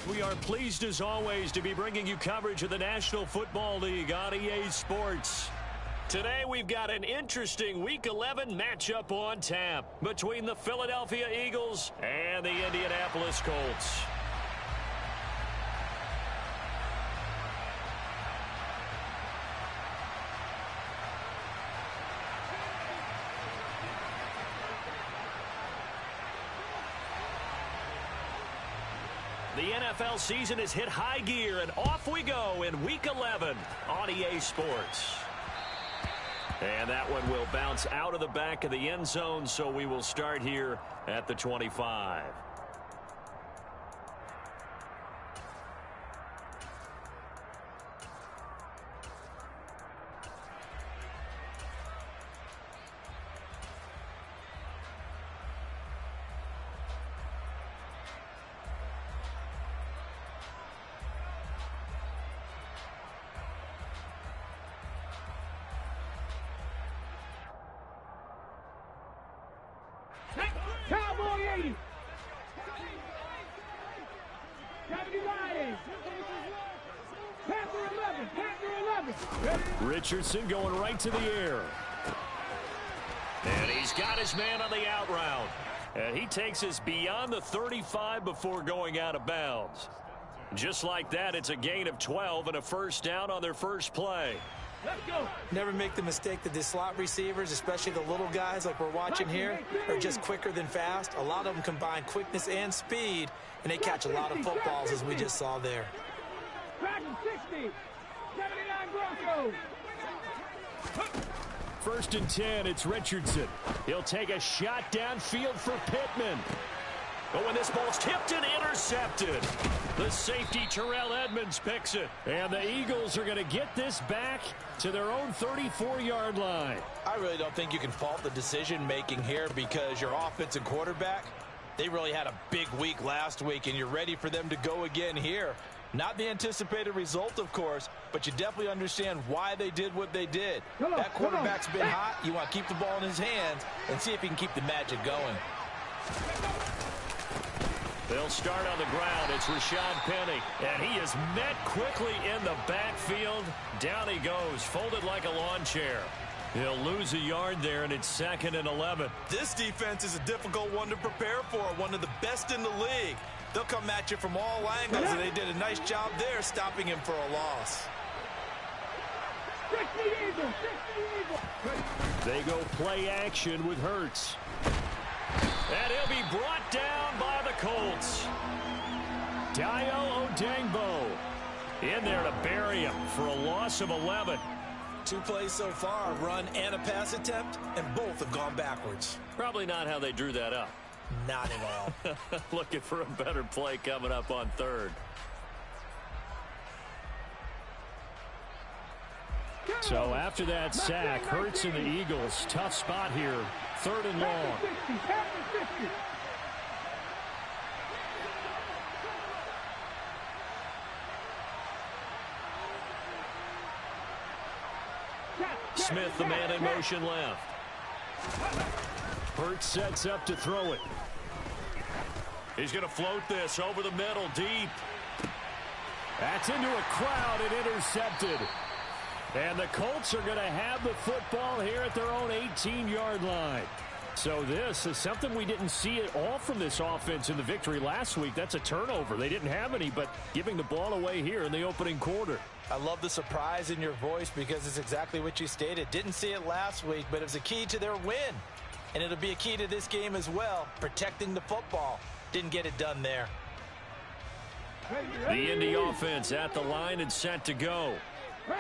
We are pleased as always to be bringing you coverage of the National Football League on EA Sports. Today we've got an interesting Week 11 matchup on tap between the Philadelphia Eagles and the Indianapolis Colts. The NFL season has hit high gear, and off we go in Week 11 on EA Sports. And that one will bounce out of the back of the end zone, so we will start here at the 25. Cowboy 80. 79. Panther 11. Panther 11. Richardson going right to the air. And he's got his man on the out route. And he takes us beyond the 35 before going out of bounds. Just like that, it's a gain of 12 and a first down on their first play. Let's go. Never make the mistake that the slot receivers, especially the little guys like we're watching here, are just quicker than fast. A lot of them combine quickness and speed, and they catch a lot of footballs, as we just saw there. 60. 79 Broncos. First and 10, it's Richardson. He'll take a shot downfield for Pittman. But when this ball's tipped and intercepted, the safety Terrell Edmonds picks it. And the Eagles are going to get this back to their own 34-yard line. I really don't think you can fault the decision-making here because your offensive quarterback, they really had a big week last week, and you're ready for them to go again here. Not the anticipated result, of course, but you definitely understand why they did what they did. That quarterback's been hot. You want to keep the ball in his hands and see if he can keep the magic going. They'll start on the ground. It's Rashad Penny. And he is met quickly in the backfield. Down he goes, folded like a lawn chair. He'll lose a yard there, and it's 2nd and 11. This defense is a difficult one to prepare for, one of the best in the league. They'll come at you from all angles, and they did a nice job there stopping him for a loss. They go play action with Hurts. And he'll be brought down by the Colts. Dayo Odengbo in there to bury him for a loss of 11. 2 plays so far, a run and a pass attempt, and both have gone backwards. Probably not how they drew that up. Not at all. Looking for a better play coming up on 3rd. So after that sack, Hurts and the Eagles, tough spot here, 3rd and long. Smith, the man in motion left. Hurts sets up to throw it. He's going to float this over the middle, deep. That's into a crowd and intercepted. And the Colts are going to have the football here at their own 18-yard line. So this is something we didn't see at all from this offense in the victory last week. That's a turnover. They didn't have any, but giving the ball away here in the opening quarter. I love the surprise in your voice because it's exactly what you stated. Didn't see it last week, but it was a key to their win. And it'll be a key to this game as well, protecting the football. Didn't get it done there. The Indy offense at the line and set to go.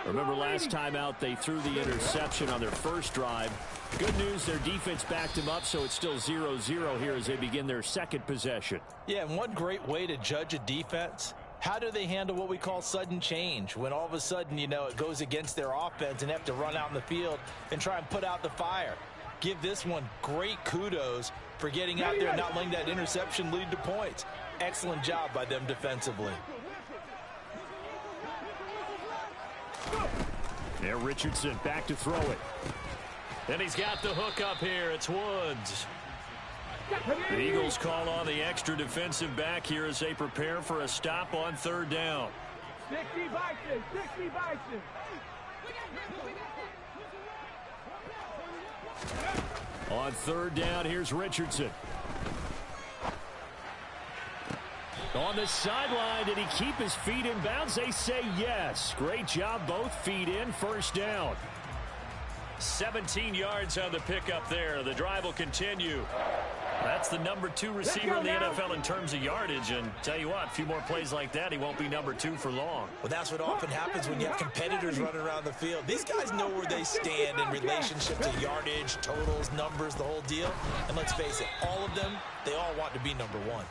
Remember last time out they threw the interception on their first drive. Good news, their defense backed them up, so it's still 0-0 here as they begin their second possession. Yeah, and one great way to judge a defense, how do they handle what we call sudden change? When all of a sudden, you know, it goes against their offense and have to run out in the field and try and put out the fire. Give this one great kudos for getting out there and not letting that interception lead to points. Excellent job by them defensively. There, Richardson back to throw it. And he's got the hook up here. It's Woods. The Eagles call on the extra defensive back here as they prepare for a stop on third down. 60 Bison, 60 Bison. On third down, here's Richardson. On the sideline, did he keep his feet in bounds? They say yes. Great job, both feet in, first down. 17 yards on the pickup there. The drive will continue. That's the number 2 receiver in the NFL in terms of yardage. And tell you what, a few more plays like that, he won't be number 2 for long. Well, that's what often happens when you have competitors running around the field. These guys know where they stand in relationship to yardage, totals, numbers, the whole deal. And let's face it, all of them, they all want to be number 1.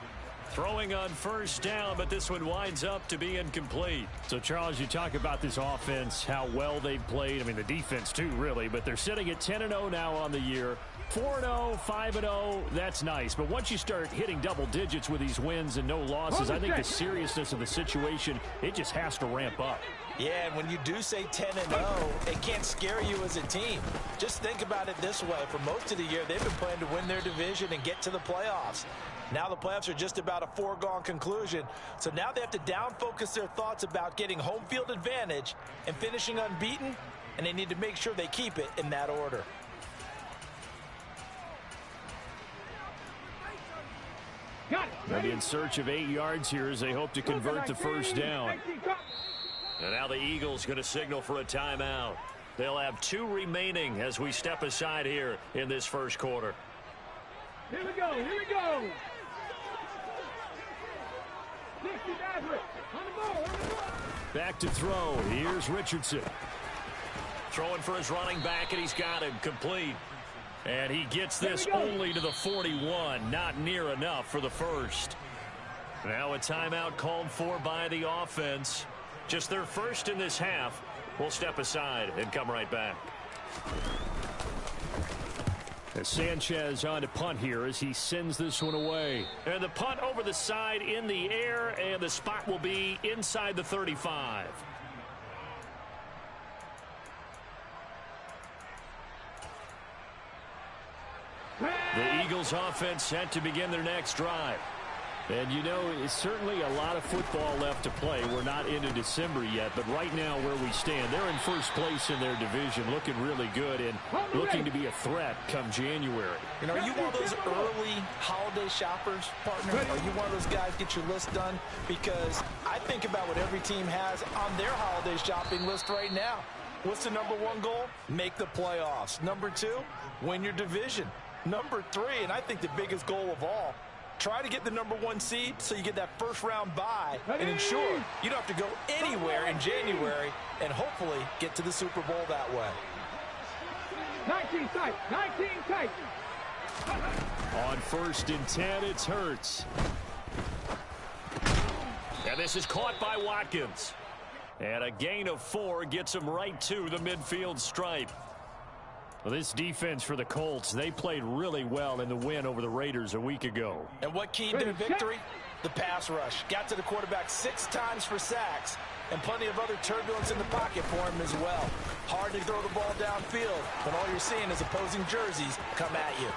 Throwing on first down, but this one winds up to be incomplete. So, Charles, you talk about this offense, how well they've played. I mean, the defense, too, really. But they're sitting at 10-0 now on the year. 4-0, 5-0, that's nice. But once you start hitting double digits with these wins and no losses, I think the seriousness of the situation, it just has to ramp up. Yeah, and when you do say 10-0, it can't scare you as a team. Just think about it this way. For most of the year, they've been playing to win their division and get to the playoffs. Now the playoffs are just about a foregone conclusion. So now they have to down-focus their thoughts about getting home field advantage and finishing unbeaten, and they need to make sure they keep it in that order. They'll be in search of 8 yards here as they hope to convert the first down. And now the Eagles going to signal for a timeout. They'll have 2 remaining as we step aside here in this first quarter. Here we go, here we go. 60 Maverick, on the ball, on the ball. Back to throw. Here's Richardson. Throwing for his running back, and he's got him complete. And he gets this only to the 41. Not near enough for the first. Now a timeout called for by the offense. Just their first in this half. We'll step aside and come right back. As Sanchez on to punt here as he sends this one away. And the punt over the side in the air, and the spot will be inside the 35. The Eagles offense set to begin their next drive. And, you know, it's certainly a lot of football left to play. We're not into December yet, but right now where we stand, they're in first place in their division, looking really good and looking to be a threat come January. You know, are you one of those early holiday shoppers, partner? Are you one of those guys get your list done? Because I think about what every team has on their holiday shopping list right now. What's the number 1 goal? Make the playoffs. Number 2, win your division. Number 3, and I think the biggest goal of all, try to get the number 1 seed so you get that first round bye and ensure you don't have to go anywhere in January and hopefully get to the Super Bowl that way. 19 tight, 19 tight. On first and 10, it's Hurts. And this is caught by Watkins. And a gain of 4 gets him right to the midfield stripe. Well, this defense for the Colts, they played really well in the win over the Raiders a week ago. And what keyed their victory? The pass rush. Got to the quarterback 6 times for sacks, and plenty of other turbulence in the pocket for him as well. Hard to throw the ball downfield when all you're seeing is opposing jerseys come at you.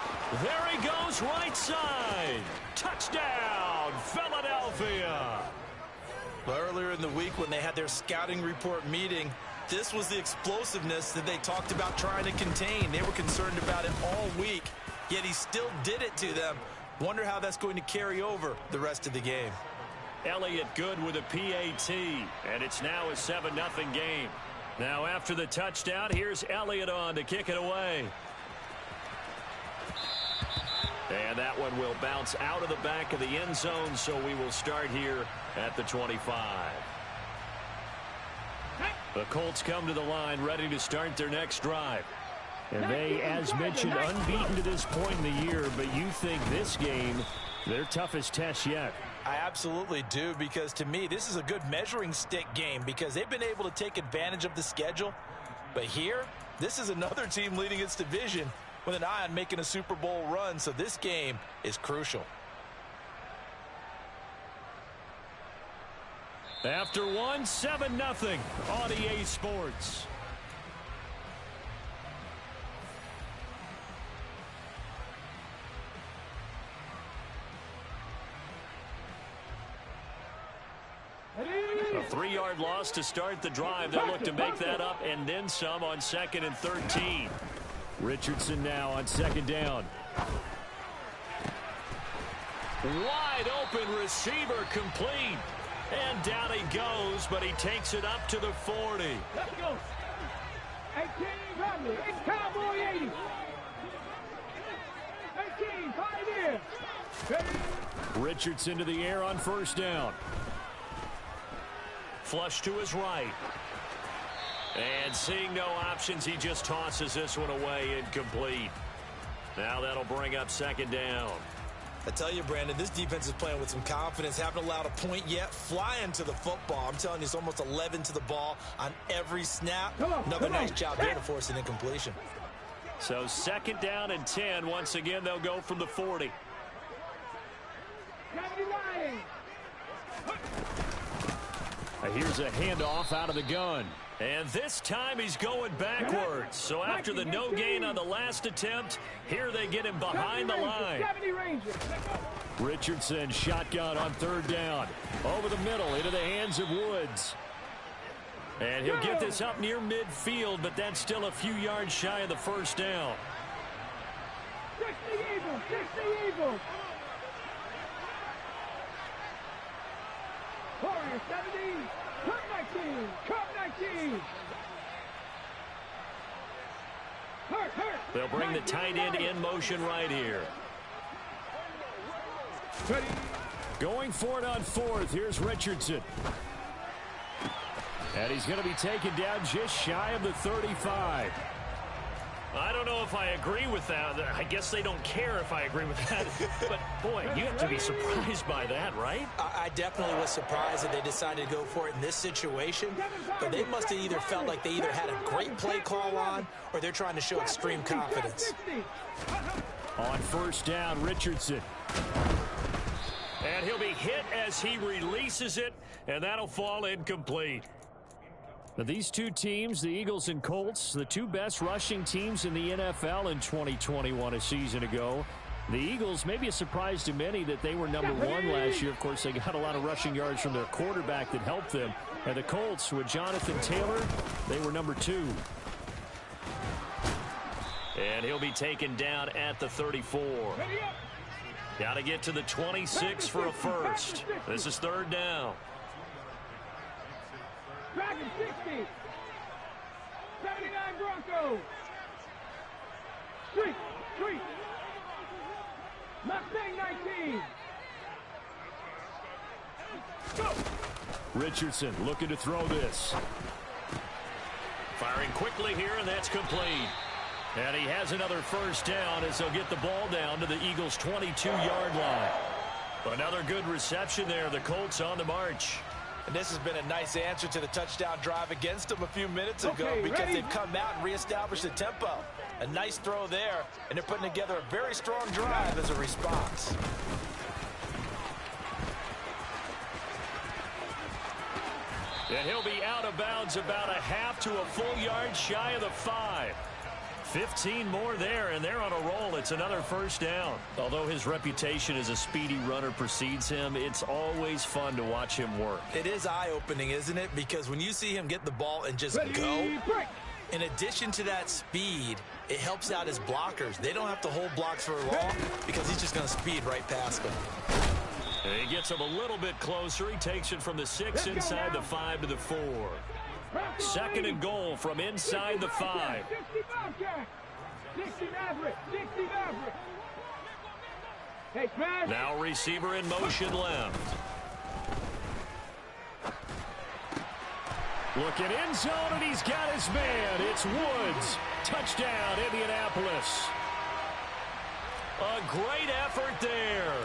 There he goes, right side. Touchdown, Philadelphia. Well, earlier in the week when they had their scouting report meeting, this was the explosiveness that they talked about trying to contain. They were concerned about it all week, yet he still did it to them. Wonder how that's going to carry over the rest of the game. Elliott good with a PAT, and it's now a 7-0 game. Now after the touchdown, here's Elliott on to kick it away. And that one will bounce out of the back of the end zone, so we will start here at the 25. The Colts come to the line ready to start their next drive. And they, as mentioned, unbeaten to this point in the year, but you think this game, their toughest test yet. I absolutely do, because to me, this is a good measuring stick game because they've been able to take advantage of the schedule. But here, this is another team leading its division with an eye on making a Super Bowl run, so this game is crucial. After 7-0 on EA Sports. 3-yard loss to start the drive. They'll look to make that up and then some on 2nd and 13. Richardson now on 2nd down. Wide open receiver complete. And down he goes, but he takes it up to the 40. Let's go. 1800. It's Cowboy 80. 18, Pioneer. Richardson to the air on 1st down. Flush to his right. And seeing no options, he just tosses this one away, incomplete. Now that'll bring up 2nd down. I tell you, Brandon, this defense is playing with some confidence. Haven't allowed a point yet. Flying to the football. I'm telling you, it's almost 11 to the ball on every snap. Another nice job there to force an incompletion. So 2nd down and 10. Once again, they'll go from the 40. Here's a handoff out of the gun. And this time he's going backwards. So after the no gain on the last attempt, here they get him behind the line. Richardson shotgun on 3rd down. Over the middle into the hands of Woods. And he'll get this up near midfield, but that's still a few yards shy of the 1st down. 60 Eagles, 60 Eagles. Warriors 70, Cup 19, Cup 19. Hurt. They'll bring the tight end in motion right here. Ready. Going for it on 4th. Here's Richardson. And he's going to be taken down just shy of the 35. I don't know if I agree with that. I guess they don't care if I agree with that. But, boy, you have to be surprised by that, right? I definitely was surprised that they decided to go for it in this situation. But they must have either felt like they either had a great play call on or they're trying to show extreme confidence. On 1st down, Richardson. And he'll be hit as he releases it, and that'll fall incomplete. Now, these two teams, the Eagles and Colts, the two best rushing teams in the NFL in 2021 a season ago. The Eagles, maybe a surprise to many that they were number 1 last year. Of course, they got a lot of rushing yards from their quarterback that helped them. And the Colts, with Jonathan Taylor, they were number 2. And he'll be taken down at the 34. Got to get to the 26 for a first. This is 3rd down. Dragon 60. 79 Broncos. Street. Mustang 19. Go. Richardson looking to throw this. Firing quickly here, and that's complete. And he has another 1st down as they'll get the ball down to the Eagles' 22-yard line. Another good reception there. The Colts on the march. And this has been a nice answer to the touchdown drive against them a few minutes ago because they've come out and reestablished the tempo. A nice throw there, and they're putting together a very strong drive as a response. And he'll be out of bounds about a half to a full yard shy of the 5. 15 more there, and they're on a roll. It's another 1st down. Although his reputation as a speedy runner precedes him, it's always fun to watch him work. It is eye-opening, isn't it? Because when you see him get the ball and just go, in addition to that speed, it helps out his blockers. They don't have to hold blocks for long because he's just going to speed right past them. And he gets him a little bit closer. He takes it from the 6 inside the 5 to the 4. 2nd and goal from inside the 5. 60 Maverick. Hey, Trash. Now receiver in motion left. Looking end zone, and he's got his man. It's Woods. Touchdown, Indianapolis. A great effort there.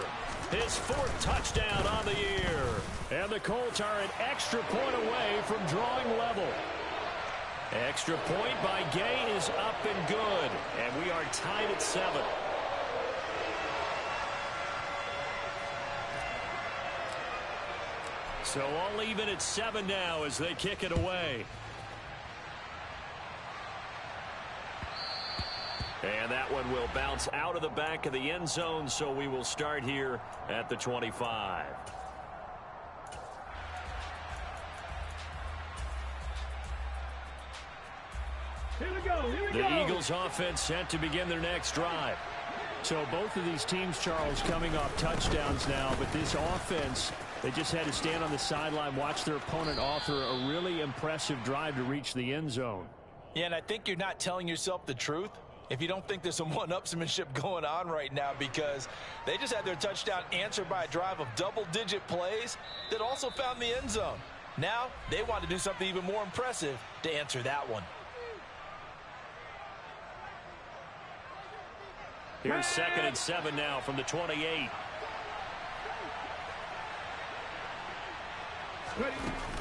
His 4th touchdown on the year. And the Colts are an extra point away from drawing level. Extra point by Gay is up and good. And we are tied at 7. So all even at 7 now as they kick it away. And that one will bounce out of the back of the end zone, so we will start here at the 25. Here we go. Here we go. The Eagles offense set to begin their next drive. So both of these teams, Charles, coming off touchdowns now, but this offense, they just had to stand on the sideline, watch their opponent author a really impressive drive to reach the end zone. Yeah, and I think you're not telling yourself the truth if you don't think there's some one-upsmanship going on right now, because they just had their touchdown answered by a drive of double-digit plays that also found the end zone. Now they want to do something even more impressive to answer that one. Here's 2nd and 7 now from the 28.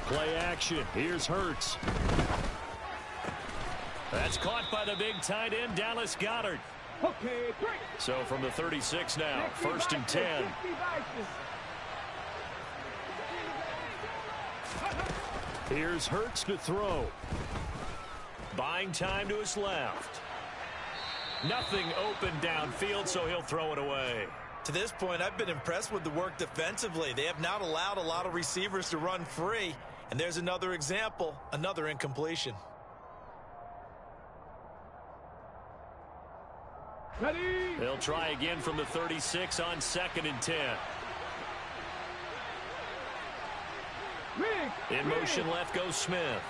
Play action. Here's Hurts. That's caught by the big tight end, Dallas Goedert. Okay, great. So from the 36 now, 1st and 10. Here's Hurts to throw. Buying time to his left. Nothing open downfield, so he'll throw it away. To this point, I've been impressed with the work defensively. They have not allowed a lot of receivers to run free. And there's another example, another incompletion. Ready. They'll try again from the 36 on 2nd and 10. In motion left goes Smith.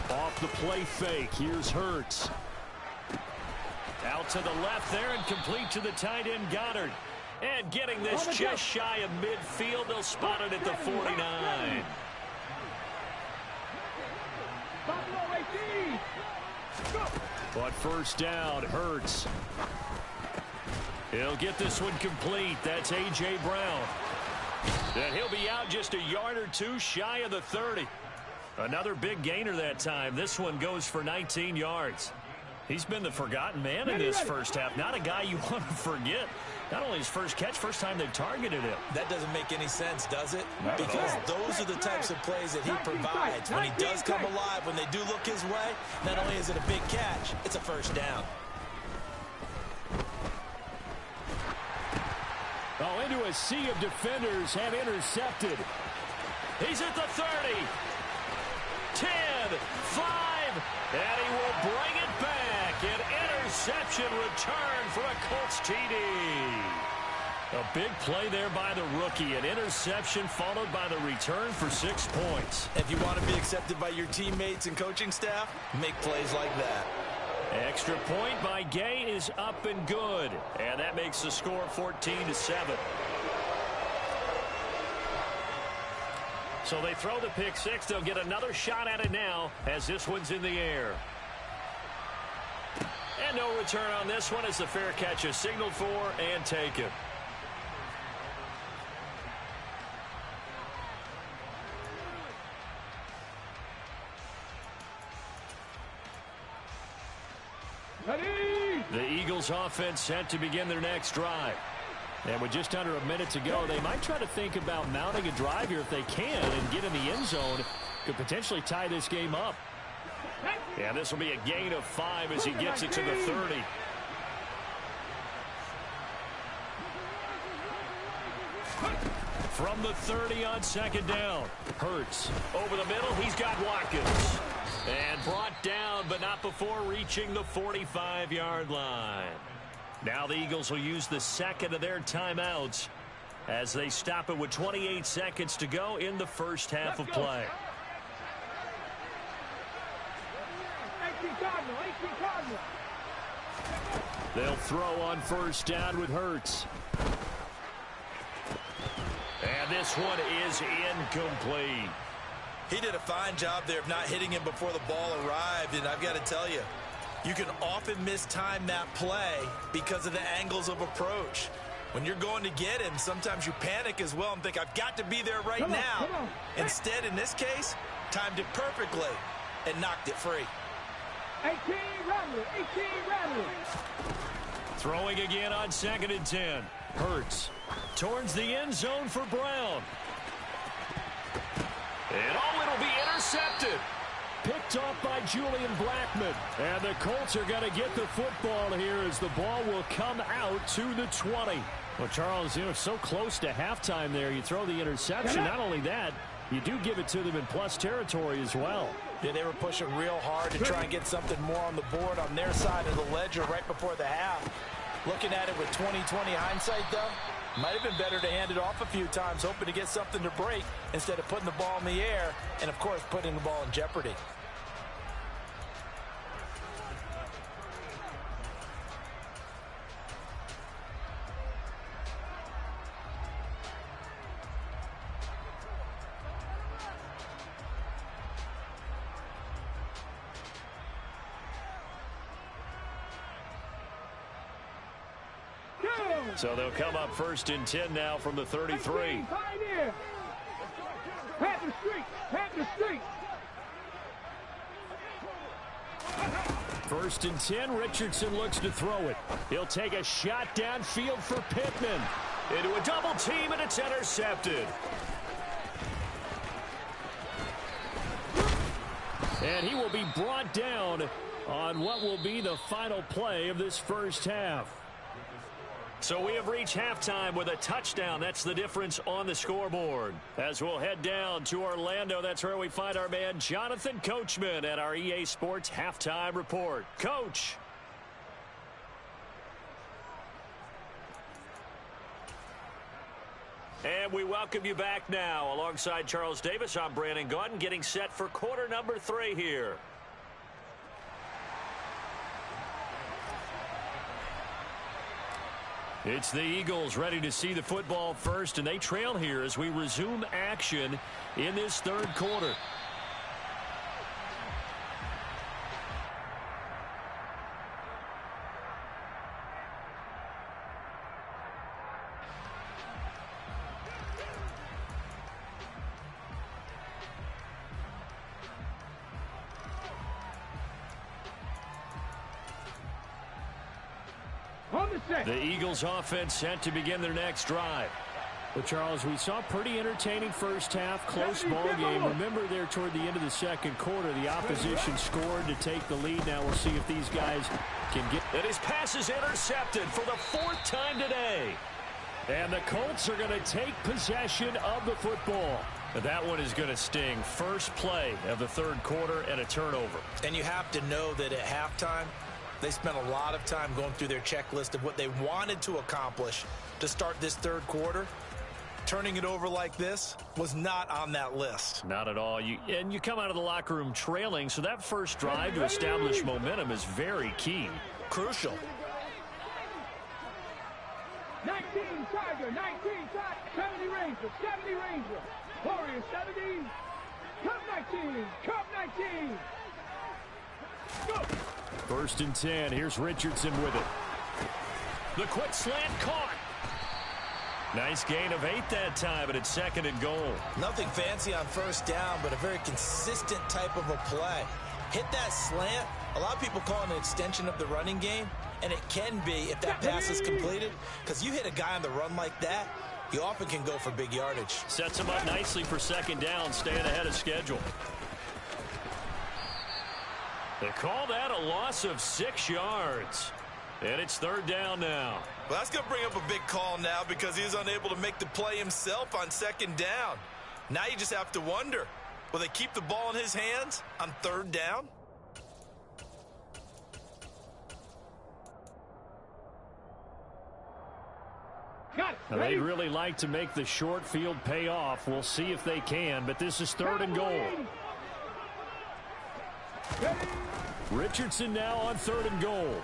Off the play fake. Here's Hurts. Out to the left there and complete to the tight end Goddard. And getting this just shy of midfield. They'll spot it at the 49. But first down, Hurts. He'll get this one complete. That's A.J. Brown. And he'll be out just a yard or two shy of the 30. Another big gainer that time. This one goes for 19 yards. He's been the forgotten man in this first half. Not a guy you want to forget. Not only his first catch, first time they've targeted him. That doesn't make any sense, does it? Because those are the types of plays that he provides. When he does come alive, when they do look his way, not only is it a big catch, it's a first down. Oh, into a sea of defenders and intercepted. He's at the 30. 10, 5, and he will bring it back. An interception return for a Colts TD. A big play there by the rookie. An interception followed by the return for 6 points. If you want to be accepted by your teammates and coaching staff, make plays like that. Extra point by Gay is up and good. And that makes the score 14-7. So they throw the pick six. They'll get another shot at it now as this one's in the air. And no return on this one as the fair catch is signaled for and taken. Ready. The Eagles offense set to begin their next drive. And with just under a minute to go, they might try to think about mounting a drive here if they can and get in the end zone. Could potentially tie this game up. And this will be a gain of 5 as he gets it to the 30. From the 30 on 2nd down. Hurts over the middle. He's got Watkins. And brought down, but not before reaching the 45-yard line. Now the Eagles will use the second of their timeouts as they stop it with 28 seconds to go in the first half of play. They'll throw on first down with Hurts. And this one is incomplete. He did a fine job there of not hitting him before the ball arrived, and I've got to tell you, you can often mistime that play because of the angles of approach. When you're going to get him, sometimes you panic as well and think, I've got to be there right now. Instead, in this case, timed it perfectly and knocked it free. 18 Rattler, 18 Rattler. Throwing again on 2nd and 10. Hurts towards the end zone for Brown. And oh, it'll be intercepted. Picked off by Julian Blackmon. And the Colts are going to get the football here as the ball will come out to the 20. Well, Charles, you know, so close to halftime there. You throw the interception. Not only that, you do give it to them in plus territory as well. Yeah, they were pushing real hard to try and get something more on the board on their side of the ledger right before the half. Looking at it with 20/20 hindsight, though, might have been better to hand it off a few times, hoping to get something to break instead of putting the ball in the air and, of course, putting the ball in jeopardy. So they'll come up 1st and 10 now from the 33. Pat the street. Pat the street. 1st and 10. Richardson looks to throw it. He'll take a shot downfield for Pittman. Into a double team, and it's intercepted. And he will be brought down on what will be the final play of this first half. So we have reached halftime with a touchdown. That's the difference on the scoreboard. As we'll head down to Orlando, that's where we find our man Jonathan Coachman at our EA Sports Halftime Report. Coach. And we welcome you back now. Alongside Charles Davis, I'm Brandon Gaudin, getting set for quarter number 3 here. It's the Eagles ready to see the football first, and they trail here as we resume action in this third quarter. The Eagles offense set to begin their next drive. Well, Charles, we saw pretty entertaining first half, close ball game. Remember there toward the end of the second quarter, the opposition scored to take the lead. Now we'll see if these guys can get. And his pass is intercepted for the 4th time today. And the Colts are going to take possession of the football. That one is going to sting. First play of the third quarter and a turnover. And you have to know that at halftime, they spent a lot of time going through their checklist of what they wanted to accomplish to start this third quarter. Turning it over like this was not on that list. Not at all. You come out of the locker room trailing, so that first drive to establish momentum is very key. Crucial. 19 Tiger, 19 Tiger, 70 Ranger, 70 Ranger. Warrior 70, Cup 19, Cup 19. Go! 1st and 10. Here's Richardson with it. The quick slant caught. Nice gain of 8 that time, and it's 2nd and goal. Nothing fancy on first down, but a very consistent type of a play. Hit that slant. A lot of people call it an extension of the running game, and it can be if that pass is completed, because you hit a guy on the run like that, you often can go for big yardage. Sets him up nicely for 2nd down, staying ahead of schedule. They call that a loss of 6 yards. And it's 3rd down now. Well, that's going to bring up a big call now because he was unable to make the play himself on 2nd down. Now you just have to wonder, will they keep the ball in his hands on 3rd down? Now, they'd really like to make the short field pay off. We'll see if they can, but this is 3rd and goal. Richardson now on 3rd and goal.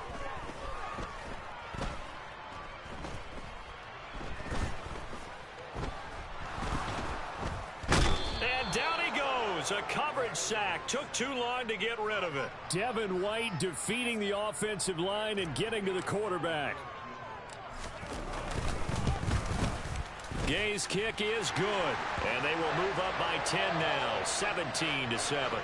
And down he goes. A coverage sack. Took too long to get rid of it. Devin White defeating the offensive line and getting to the quarterback. Gay's kick is good. And they will move up by 10 now. 17-7.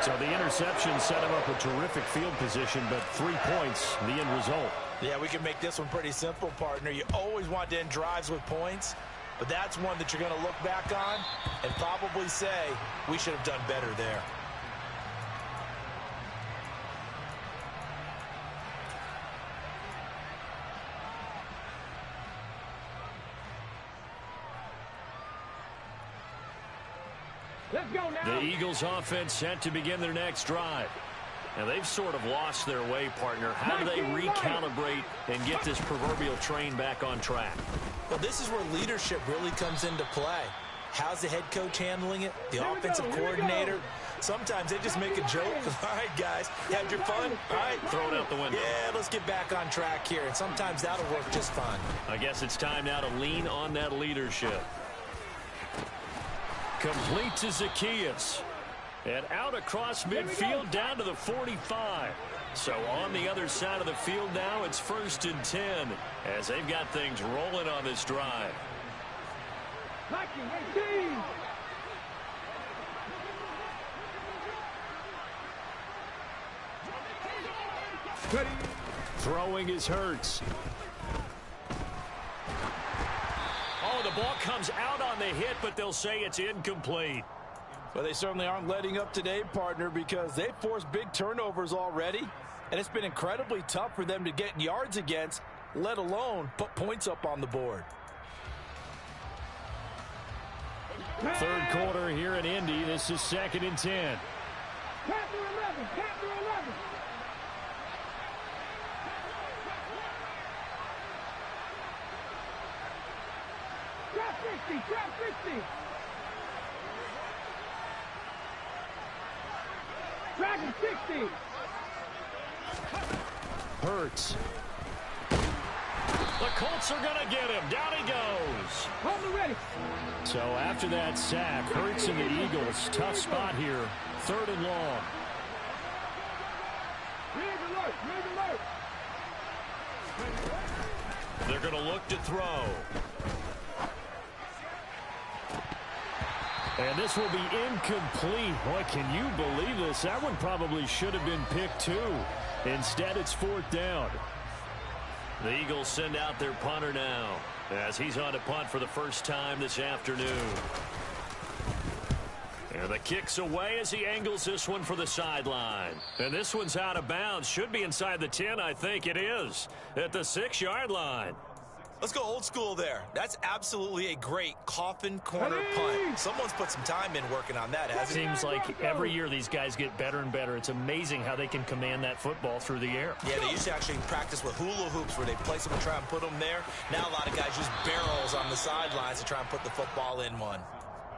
So the interception set him up a terrific field position, but 3 points, the end result. Yeah, we can make this one pretty simple, partner. You always want to end drives with points, but that's one that you're going to look back on and probably say, we should have done better there. Let's go now. The Eagles offense set to begin their next drive. Now, they've sort of lost their way, partner. How do they recalibrate and get this proverbial train back on track? Well, this is where leadership really comes into play. How's the head coach handling it? The offensive coordinator? Sometimes they just make a joke. All right, guys, had your fun? All right, throw it out the window. Yeah, let's get back on track here. And sometimes that'll work just fine. I guess it's time now to lean on that leadership. Complete to Zacchaeus. And out across midfield down to the 45. So on the other side of the field now, it's 1st and 10 as they've got things rolling on this drive. Throwing is Hurts. Oh, the ball comes out on the hit, but they'll say it's incomplete. Well, they certainly aren't letting up today, partner, because they've forced big turnovers already, and it's been incredibly tough for them to get yards against, let alone put points up on the board. Third quarter here in Indy. This is 2nd and 10. Captain 11, Captain 11. Trap 50, trap 50. Dragon 60. Hurts. The Colts are going to get him. Down he goes. Hold ready. So after that sack, Hurts and the Eagles, tough spot here. 3rd and long. Rig alert, rig alert. They're going to look to throw. And this will be incomplete. Boy, can you believe this? That one probably should have been picked too. Instead, it's 4th down. The Eagles send out their punter now as he's on to punt for the first time this afternoon. And the kick's away as he angles this one for the sideline. And this one's out of bounds. Should be inside the 10, I think it is. At the 6-yard line. Let's go old school there. That's absolutely a great coffin corner punt. Someone's put some time in working on that, hasn't it? Seems like every year these guys get better and better. It's amazing how they can command that football through the air. Yeah, they used to actually practice with hula hoops where they place them and try and put them there. Now a lot of guys use barrels on the sidelines to try and put the football in one.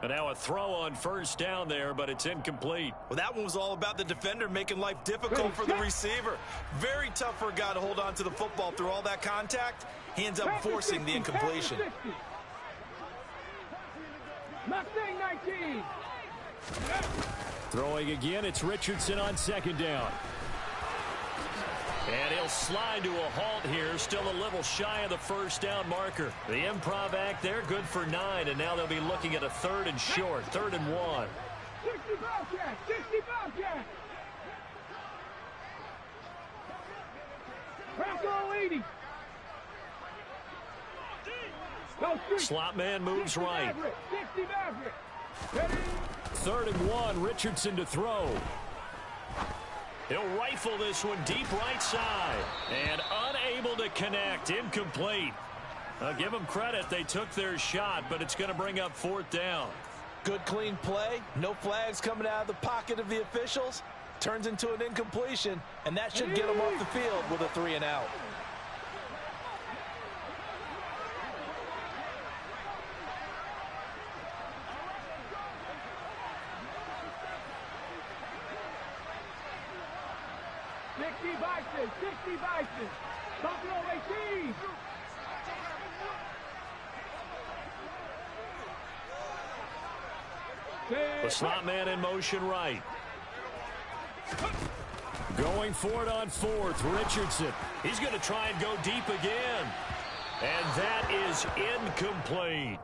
And now a throw on 1st down there, but it's incomplete. Well, that one was all about the defender making life difficult for the receiver. Very tough for a guy to hold on to the football through all that contact. He ends up forcing the incompletion. Mustang 19. Throwing again, it's Richardson on 2nd down. And he'll slide to a halt here, still a little shy of the 1st down marker. The improv act there, good for 9, and now they'll be looking at a 3rd and short, 3rd and 1. 60 Bobcat, 60 Bobcat. Bronco 80. Slot man moves right. 60 Maverick. Ready? 3rd and 1, Richardson to throw. He'll rifle this one deep right side. And unable to connect. Incomplete. Give them credit. They took their shot, but it's going to bring up 4th down. Good, clean play. No flags coming out of the pocket of the officials. Turns into an incompletion, and that should get them off the field with a 3 and out. Bison, 60 Bison. Buffalo 18. The slot man in motion right. Going for it on 4th, Richardson. He's going to try and go deep again. And that is incomplete.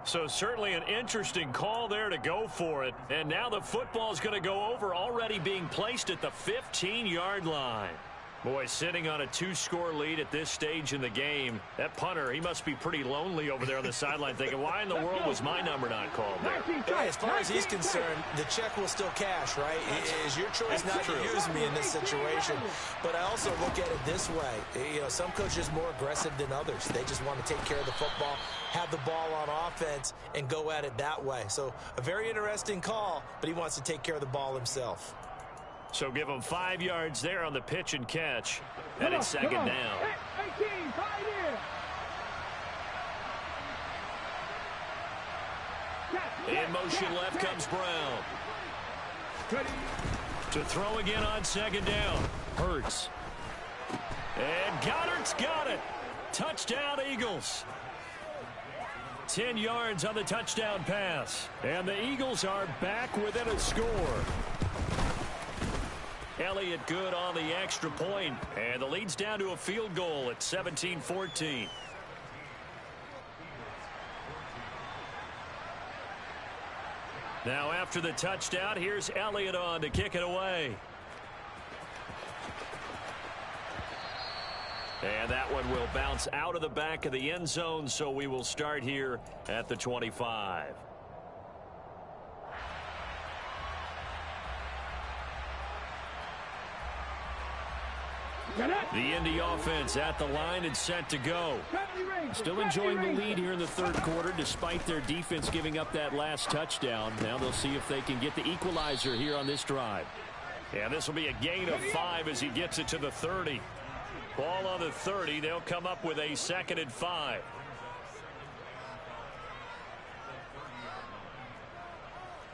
So certainly an interesting call there to go for it. And now the football is going to go over, already being placed at the 15-yard line. Boy, sitting on a 2-score lead at this stage in the game, that punter, he must be pretty lonely over there on the sideline thinking, why in the world was my number not called there? Yeah, as far as he's concerned, the check will still cash, right? It is your choice not to use me in this situation. But I also look at it this way. You know, some coaches are more aggressive than others. They just want to take care of the football, have the ball on offense, and go at it that way. So a very interesting call, but he wants to take care of the ball himself. So give him 5 yards there on the pitch and catch. And it's second down. 18, In motion left comes Brown. To throw again on second down. Hurts. And Goddard's got it. Touchdown, Eagles. 10 yards on the touchdown pass. And the Eagles are back within a score. Elliott good on the extra point, and the lead's down to a field goal at 17-14. Now after the touchdown, here's Elliott on to kick it away. And that one will bounce out of the back of the end zone, so we will start here at the 25. The Indy offense at the line and set to go. Still enjoying the lead here in the third quarter despite their defense giving up that last touchdown. Now they'll see if they can get the equalizer here on this drive. And this will be a gain of 5 as he gets it to the 30. Ball on the 30. They'll come up with a 2nd and 5.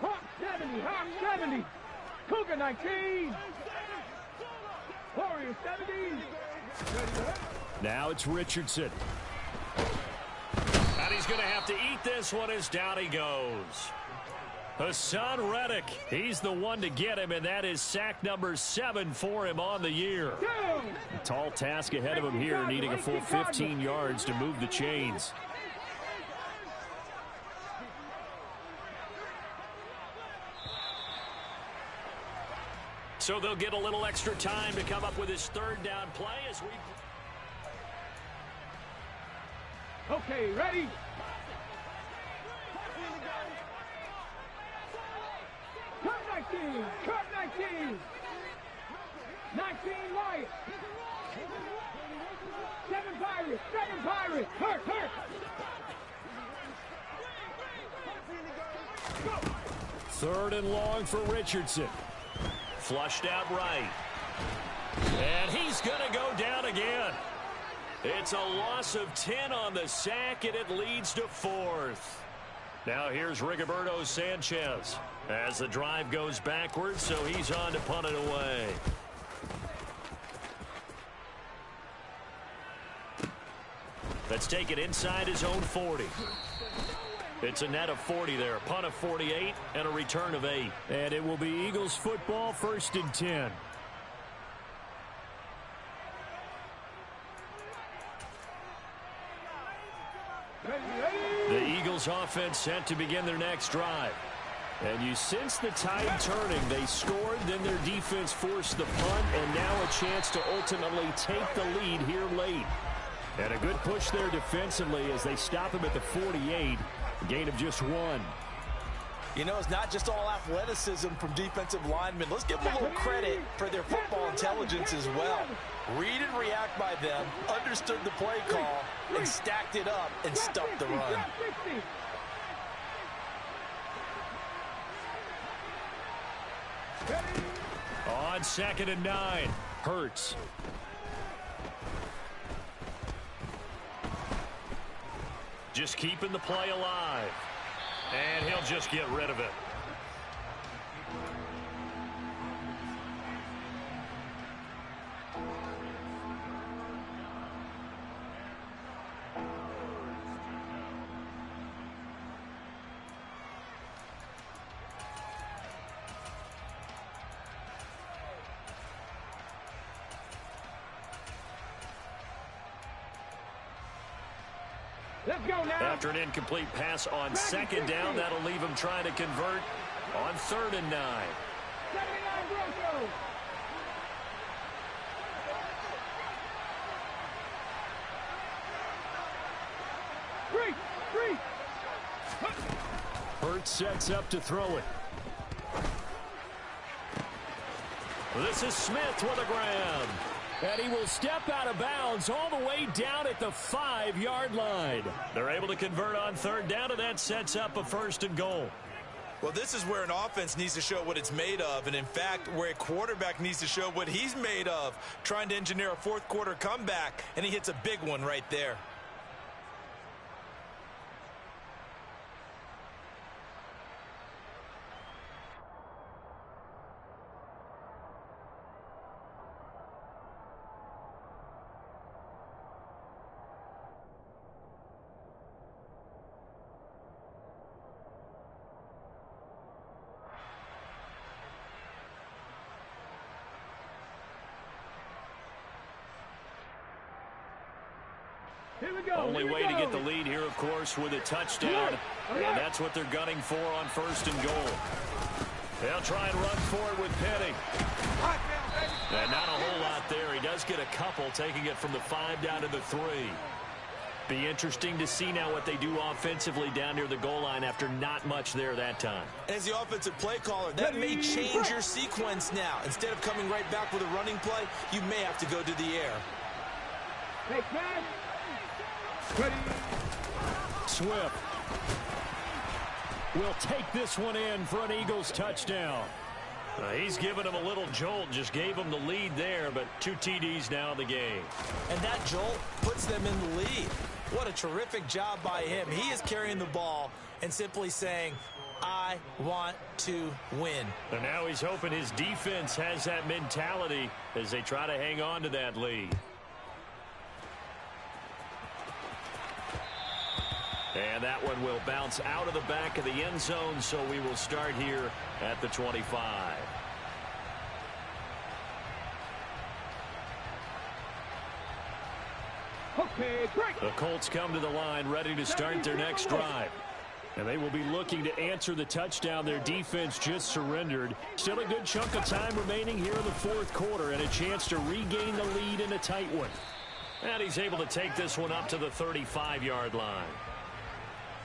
Hawk 70. Cougar 19. Warriors 70. Now it's Richardson. And he's going to have to eat this one as down he goes. Hassan Reddick, he's the one to get him, and that is sack number 7 for him on the year. A tall task ahead of him here, needing a full 15 yards to move the chains. So they'll get a little extra time to come up with his 3rd down play as we... Okay, ready? Cut 19! Cut 19! 19 Lions! 7 Pirates! 7 Pirates! Hurt! Go! 3rd and long for Richardson. Flushed out right. And he's going to go down again. It's a loss of 10 on the sack, and it leads to 4th. Now here's Rigoberto Sanchez as the drive goes backwards, so he's on to punt it away. Let's take it inside his own 40. It's a net of 40 there, a punt of 48, and a return of 8. And it will be Eagles football, 1st and 10. The Eagles offense set to begin their next drive. And you sense the tide turning. They scored, then their defense forced the punt, and now a chance to ultimately take the lead here late. And a good push there defensively as they stop him at the 48. A gain of just 1. You know, it's not just all athleticism from defensive linemen. Let's give them a little credit for their football intelligence as well. Read and react by them, understood the play call, and stacked it up and stuffed the run. On 2nd and 9, Hurts. Just keeping the play alive. And he'll just get rid of it. Let's go now. After an incomplete pass on 2nd down, that'll leave him trying to convert on 3rd and 9. 79 Broncos. Hurts sets up to throw it. This is Smith with a grab. And he will step out of bounds all the way down at the 5-yard line. They're able to convert on third down, and that sets up a 1st and goal. Well, this is where an offense needs to show what it's made of, and in fact, where a quarterback needs to show what he's made of, trying to engineer a fourth-quarter comeback, and he hits a big one right there. Here we go. Only way to get the lead here, of course, with a touchdown. And that's what they're gunning for on 1st and goal. They'll try and run for it with Penny. And not a whole lot there. He does get a couple, taking it from the 5 down to the 3. Be interesting to see now what they do offensively down near the goal line after not much there that time. As the offensive play caller, that may change your sequence now. Instead of coming right back with a running play, you may have to go to the air. Take that. Ready. Swift will take this one in for an Eagles touchdown. He's given him a little jolt, just gave him the lead there, but 2 TDs now in the game. And that jolt puts them in the lead. What a terrific job by him. He is carrying the ball and simply saying, I want to win. And now he's hoping his defense has that mentality as they try to hang on to that lead. And that one will bounce out of the back of the end zone, so we will start here at the 25. Okay, great. The Colts come to the line ready to start their next drive. And they will be looking to answer the touchdown their defense just surrendered. Still a good chunk of time remaining here in the 4th quarter and a chance to regain the lead in a tight one. And he's able to take this one up to the 35-yard line.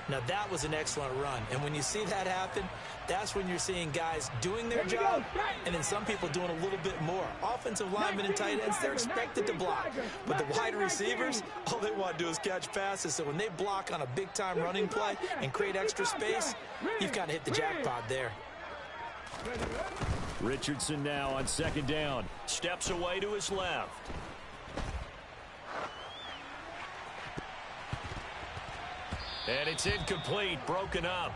Now, that was an excellent run. And when you see that happen, that's when you're seeing guys doing their job and then some people doing a little bit more. Offensive linemen and tight ends, they're expected to block. But the wide receivers, all they want to do is catch passes. So when they block on a big-time running play and create extra space, you've got to hit the jackpot there. Richardson now on 2nd down. Steps away to his left. And it's incomplete, broken up.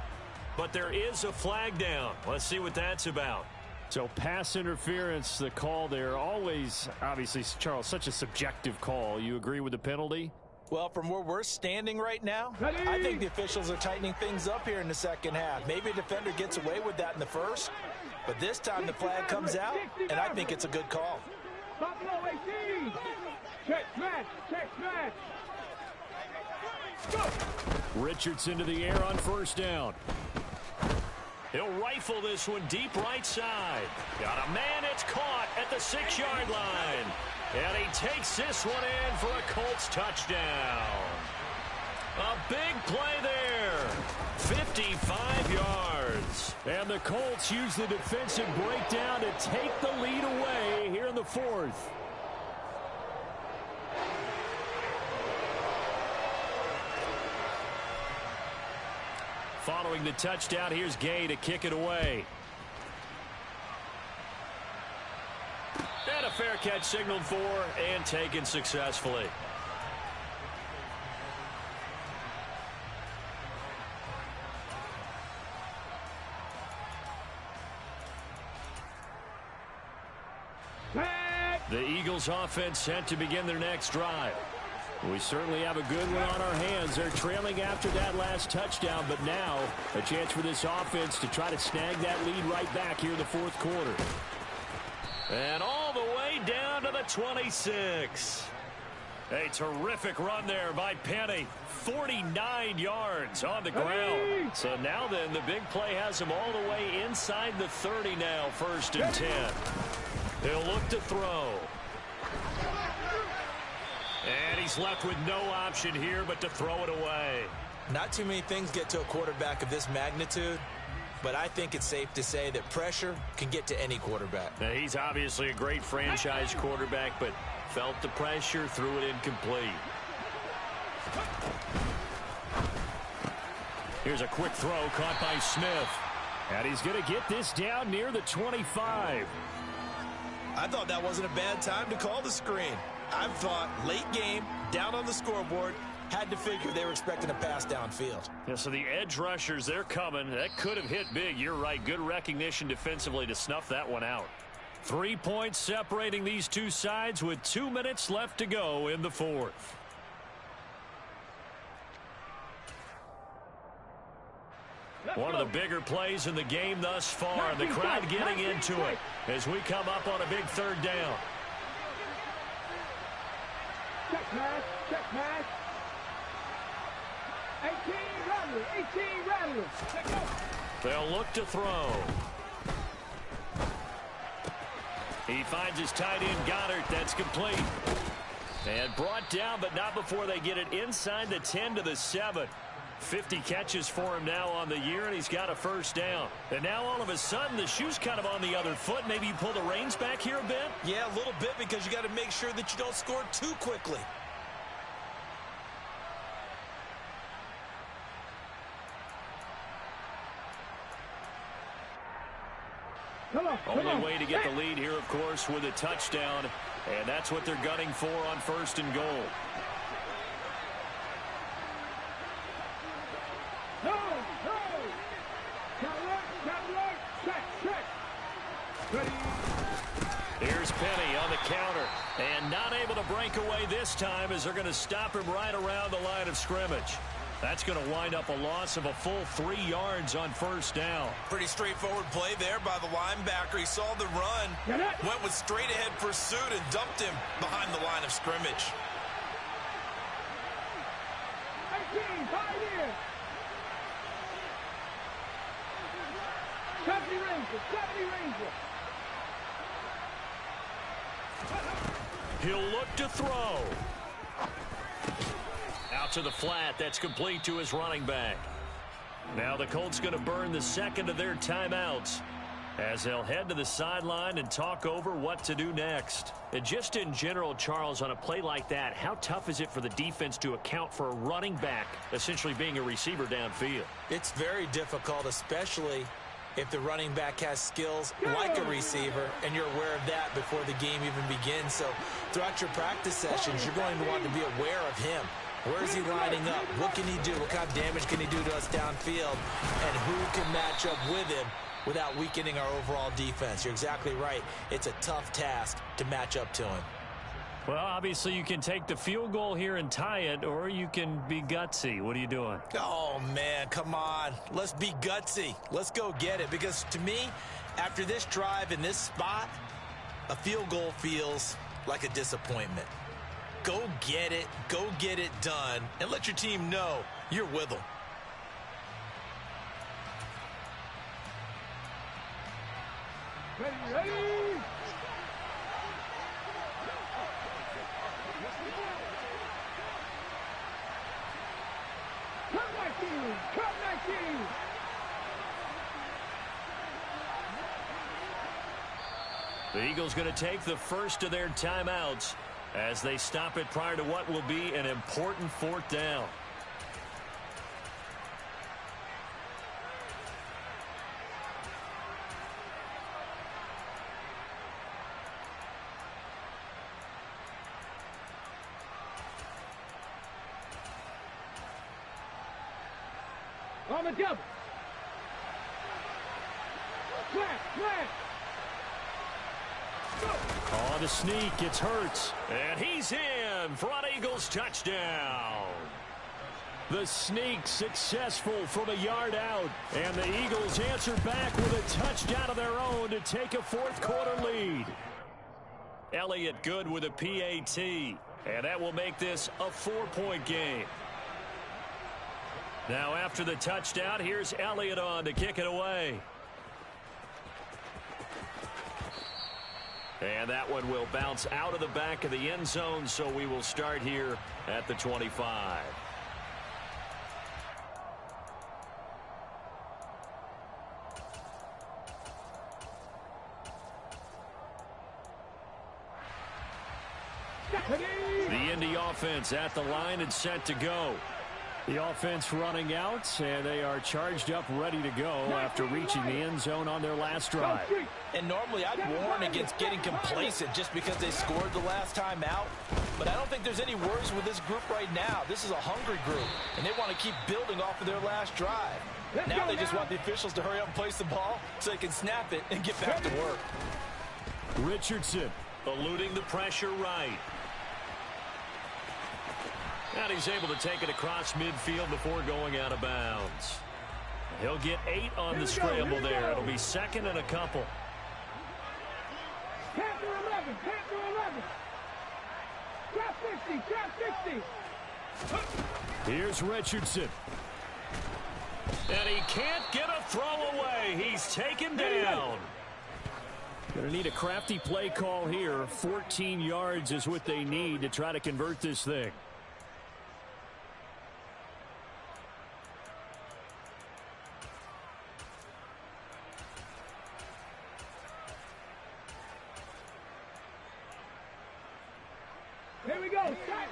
But there is a flag down. Let's see what that's about. So pass interference, the call there. Always, obviously, Charles, such a subjective call. You agree with the penalty? Well, from where we're standing right now, I think the officials are tightening things up here in the second half. Maybe a defender gets away with that in the first, but this time the flag comes out, and I think it's a good call. Check smash, check smash. Go. Richardson to the air on 1st down. He'll rifle this one deep right side. Got a man, it's caught at the 6-yard line. And he takes this one in for a Colts touchdown. A big play there. 55 yards. And the Colts use the defensive breakdown to take the lead away here in the 4th. Following the touchdown, here's Gay to kick it away. And a fair catch signaled for and taken successfully. The Eagles offense set to begin their next drive. We certainly have a good one on our hands. They're trailing after that last touchdown, but now a chance for this offense to try to snag that lead right back here in the 4th quarter. And all the way down to the 26. A terrific run there by Penny. 49 yards on the ground. So now then, the big play has him all the way inside the 30 now, 1st and 10. He'll look to throw. And he's left with no option here but to throw it away. Not too many things get to a quarterback of this magnitude, but I think it's safe to say that pressure can get to any quarterback. Now, he's obviously a great franchise quarterback, but felt the pressure, threw it incomplete. Here's a quick throw caught by Smith. And he's going to get this down near the 25. I thought that wasn't a bad time to call the screen. I thought late game, down on the scoreboard, had to figure they were expecting a pass downfield. Yeah, so the edge rushers, they're coming. That could have hit big. You're right. Good recognition defensively to snuff that one out. 3 points separating these two sides with 2 minutes left to go in the fourth. One of the bigger plays in the game thus far. The crowd getting into it as we come up on a big third down. Check pass, check pass. 18 Rattler. They'll look to throw. He finds his tight end Goddard. That's complete. And brought down, but not before they get it inside the 10 to the 7. 50 catches for him now on the year, and he's got a first down. And now all of a sudden, the shoe's kind of on the other foot. Maybe you pull the reins back here a bit? Yeah, a little bit, because you got to make sure that you don't score too quickly. Only way to get the lead here, of course, with a touchdown. And that's what they're gunning for on first and goal. Here's Penny on the counter, and not able to break away this time as they're going to stop him right around the line of scrimmage. That's going to wind up a loss of a full 3 yards on first down. Pretty straightforward play there by the linebacker. He saw the run, went with straight ahead pursuit, and dumped him behind the line of scrimmage. 18, 5 years. 70 Ranger. He'll look to throw. Out to the flat. That's complete to his running back. Now the Colts going to burn the second of their timeouts as they'll head to the sideline and talk over what to do next. And just in general, Charles, on a play like that, how tough is it for the defense to account for a running back essentially being a receiver downfield? It's very difficult, especially if the running back has skills like a receiver, and you're aware of that before the game even begins. So throughout your practice sessions, you're going to want to be aware of him. Where is he lining up? What can he do? What kind of damage can he do to us downfield? And who can match up with him without weakening our overall defense? You're exactly right. It's a tough task to match up to him. Well, obviously you can take the field goal here and tie it, or you can be gutsy. What are you doing? Oh, man, come on. Let's be gutsy. Let's go get it. Because to me, after this drive in this spot, a field goal feels like a disappointment. Go get it done, and let your team know you're with them. Ready. Come back in. The Eagles going to take the first of their timeouts as they stop it prior to what will be an important fourth down. On the double. Flat. On the sneak, it's Hurts. And he's in for an Eagles touchdown. The sneak successful from a yard out. And the Eagles answer back with a touchdown of their own to take a fourth quarter lead. Elliott good with a PAT. And that will make this a 4-point game. Now after the touchdown, here's Elliott on to kick it away. And that one will bounce out of the back of the end zone, so we will start here at the 25. The Indy offense at the line and set to go. The offense running out, and they are charged up, ready to go after reaching the end zone on their last drive. And normally I'd warn against getting complacent just because they scored the last time out. But I don't think there's any worries with this group right now. This is a hungry group, and they want to keep building off of their last drive. Now they just want the officials to hurry up and place the ball so they can snap it and get back to work. Richardson eluding the pressure right. And he's able to take it across midfield before going out of bounds. He'll get 8 on the scramble there. It'll be second and a couple. 10 to 11, 10 to 11. Drop 60, drop 60. Here's Richardson. And he can't get a throw away. He's taken down. Going to need a crafty play call here. 14 yards is what they need to try to convert this thing. Here we go. Stop.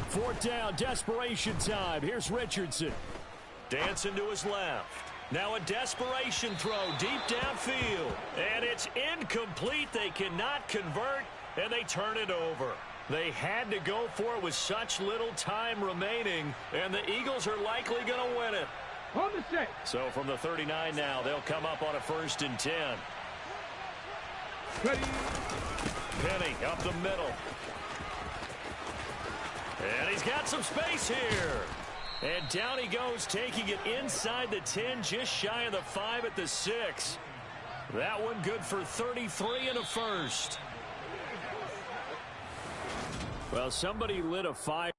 Fourth down, desperation time. Here's Richardson. Dancing to his left. Now a desperation throw deep downfield. And it's incomplete. They cannot convert, and they turn it over. They had to go for it with such little time remaining, and the Eagles are likely going to win it. On the set. So from the 39 now, they'll come up on a 1st and 10. Ready. Penny up the middle. And he's got some space here. And down he goes, taking it inside the 10, just shy of the 5 at the 6. That one good for 33 and a first. Well, somebody lit a fire.